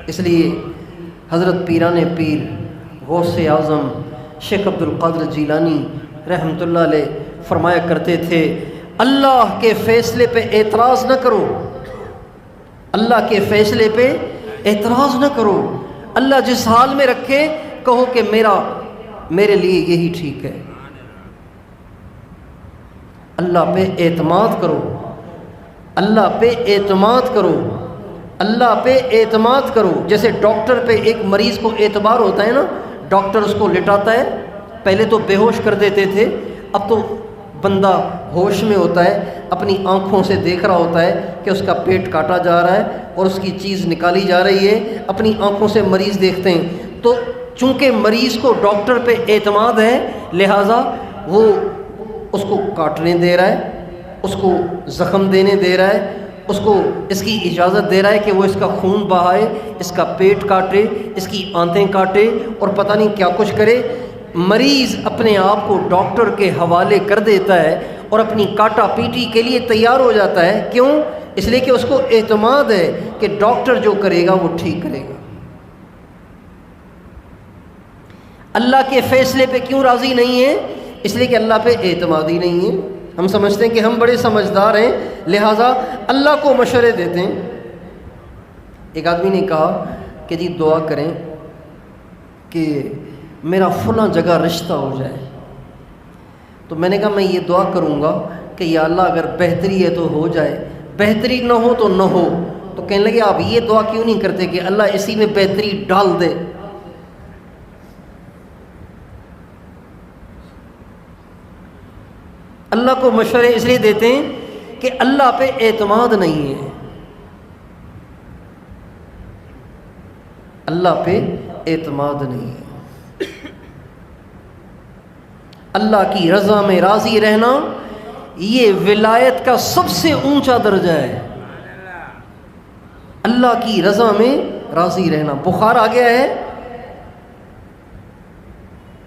اس لیے حضرت پیران پیر غوث اعظم شیخ عبد القادر جیلانی رحمۃ اللہ علیہ فرمایا کرتے تھے، اللہ کے فیصلے پہ اعتراض نہ کرو، اللہ کے فیصلے پہ اعتراض نہ کرو، اللہ جس حال میں رکھے کہو کہ میرے لیے یہی ٹھیک ہے۔ اللہ پہ اعتماد کرو، اللہ پہ اعتماد کرو، اللہ پہ اعتماد کرو۔ جیسے ڈاکٹر پہ ایک مریض کو اعتبار ہوتا ہے نا، ڈاکٹر اس کو لٹاتا ہے، پہلے تو بے ہوش کر دیتے تھے، اب تو بندہ ہوش میں ہوتا ہے، اپنی آنکھوں سے دیکھ رہا ہوتا ہے کہ اس کا پیٹ کاٹا جا رہا ہے اور اس کی چیز نکالی جا رہی ہے، اپنی آنکھوں سے مریض دیکھتے ہیں۔ تو چونکہ مریض کو ڈاکٹر پہ اعتماد ہے، لہٰذا وہ اس کو کاٹنے دے رہا ہے، اس کو زخم دینے دے رہا ہے، اس کو اس کی اجازت دے رہا ہے کہ وہ اس کا خون بہائے، اس کا پیٹ کاٹے، اس کی آنتیں کاٹے اور پتہ نہیں کیا کچھ کرے۔ مریض اپنے آپ کو ڈاکٹر کے حوالے کر دیتا ہے اور اپنی کاٹا پیٹی کے لیے تیار ہو جاتا ہے۔ کیوں؟ اس لیے کہ اس کو اعتماد ہے کہ ڈاکٹر جو کرے گا وہ ٹھیک کرے گا۔ اللہ کے فیصلے پہ کیوں راضی نہیں ہے؟ اس لیے کہ اللہ پہ اعتماد ہی نہیں ہے۔ ہم سمجھتے ہیں کہ ہم بڑے سمجھدار ہیں، لہٰذا اللہ کو مشورے دیتے ہیں۔ ایک آدمی نے کہا کہ جی دعا کریں کہ میرا فلاں جگہ رشتہ ہو جائے۔ تو میں نے کہا میں یہ دعا کروں گا کہ یا اللہ اگر بہتری ہے تو ہو جائے، بہتری نہ ہو تو نہ ہو۔ تو کہنے لگے آپ یہ دعا کیوں نہیں کرتے کہ اللہ اسی میں بہتری ڈال دے؟ اللہ کو مشورے اس لیے دیتے ہیں کہ اللہ پہ اعتماد نہیں ہے، اللہ پہ اعتماد نہیں ہے۔ اللہ کی رضا میں راضی رہنا یہ ولایت کا سب سے اونچا درجہ ہے، اللہ کی رضا میں راضی رہنا۔ بخار آ گیا ہے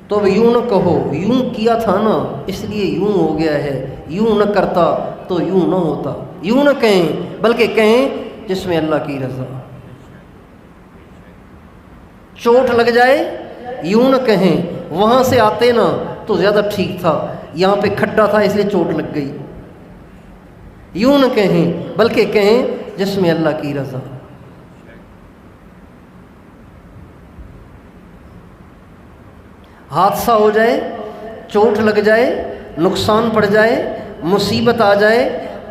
تو اب یوں نہ کہو یوں کیا تھا نا اس لیے یوں ہو گیا ہے، یوں نہ کرتا تو یوں نہ ہوتا، یوں نہ کہیں بلکہ کہیں جس میں اللہ کی رضا۔ چوٹ لگ جائے یوں نہ کہیں وہاں سے آتے نا تو زیادہ ٹھیک تھا، یہاں پہ کھڈا تھا اس لیے چوٹ لگ گئی، یوں نہ کہیں بلکہ کہیں جس میں اللہ کی رضا۔ حادثہ ہو جائے، چوٹ لگ جائے، نقصان پڑ جائے، مصیبت آ جائے،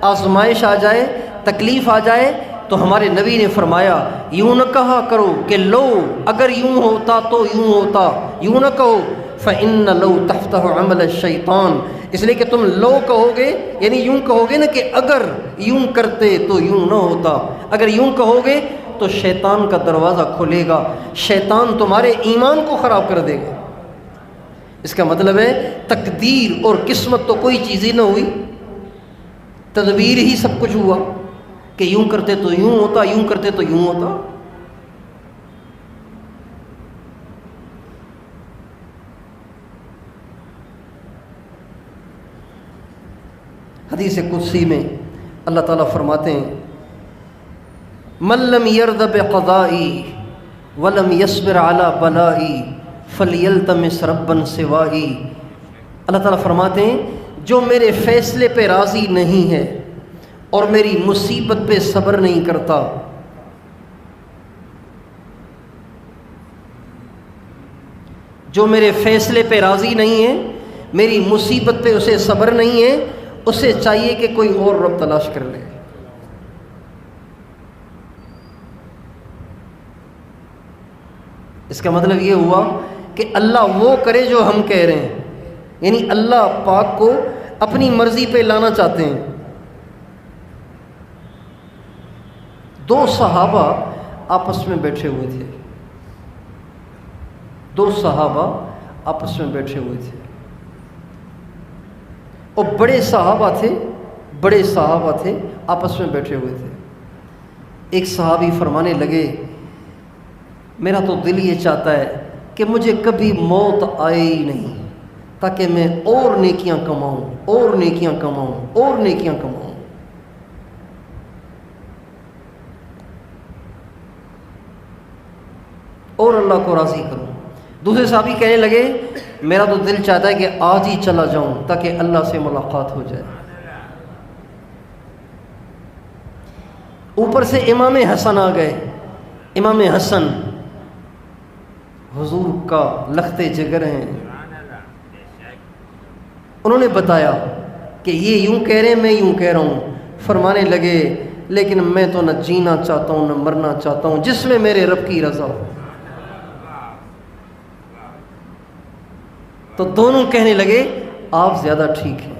آزمائش آ جائے، تکلیف آ جائے تو ہمارے نبی نے فرمایا یوں نہ کہا کرو کہ لو اگر یوں ہوتا تو یوں ہوتا، یوں نہ کہو فَإِنَّ لَوْ تَفْتَحُ عَمَلَ الشَّيْطَانِ، اس لیے کہ تم لو کہو گے یعنی یوں کہو گے نا کہ اگر یوں کرتے تو یوں نہ ہوتا، اگر یوں کہو گے تو شیطان کا دروازہ کھلے گا، شیطان تمہارے ایمان کو خراب کر دے گا۔ اس کا مطلب ہے تقدیر اور قسمت تو کوئی چیز ہی نہ ہوئی، تدبیر ہی سب کچھ ہوا کہ یوں کرتے تو یوں ہوتا، یوں کرتے تو یوں ہوتا۔ حدیث قدسی میں اللہ تعالیٰ فرماتے ہیں من لم یرض بقضائی ولم یصبر علی بلائی فلیلتمس ربا سوائی۔ اللہ تعالیٰ فرماتے ہیں جو میرے فیصلے پہ راضی نہیں ہے اور میری مصیبت پہ صبر نہیں کرتا، جو میرے فیصلے پہ راضی نہیں ہے، میری مصیبت پہ اسے صبر نہیں ہے، اسے چاہیے کہ کوئی اور رب تلاش کر لے۔ اس کا مطلب یہ ہوا کہ اللہ وہ کرے جو ہم کہہ رہے ہیں، یعنی اللہ پاک کو اپنی مرضی پہ لانا چاہتے ہیں۔ دو صحابہ آپس میں بیٹھے ہوئے تھے، دو صحابہ آپس میں بیٹھے ہوئے تھے اور بڑے صحابہ تھے آپس میں بیٹھے ہوئے تھے۔ ایک صحابی فرمانے لگے میرا تو دل یہ چاہتا ہے کہ مجھے کبھی موت آئے ہی نہیں تاکہ میں اور نیکیاں کماؤں اور نیکیاں کماؤں اور نیکیاں کماؤں۔ اور اللہ کو راضی کروں۔ دوسرے صحابی کہنے لگے میرا تو دل چاہتا ہے کہ آج ہی چلا جاؤں تاکہ اللہ سے ملاقات ہو جائے۔ اوپر سے امام حسن آ گئے۔ امام حسن حضور کا لخت جگر ہیں، انہوں نے بتایا کہ یہ یوں کہہ رہے ہیں، میں یوں کہہ رہا ہوں۔ فرمانے لگے لیکن میں تو نہ جینا چاہتا ہوں نہ مرنا چاہتا ہوں، جس میں میرے رب کی رضا ہو۔ تو دونوں کہنے لگے آپ زیادہ ٹھیک ہیں۔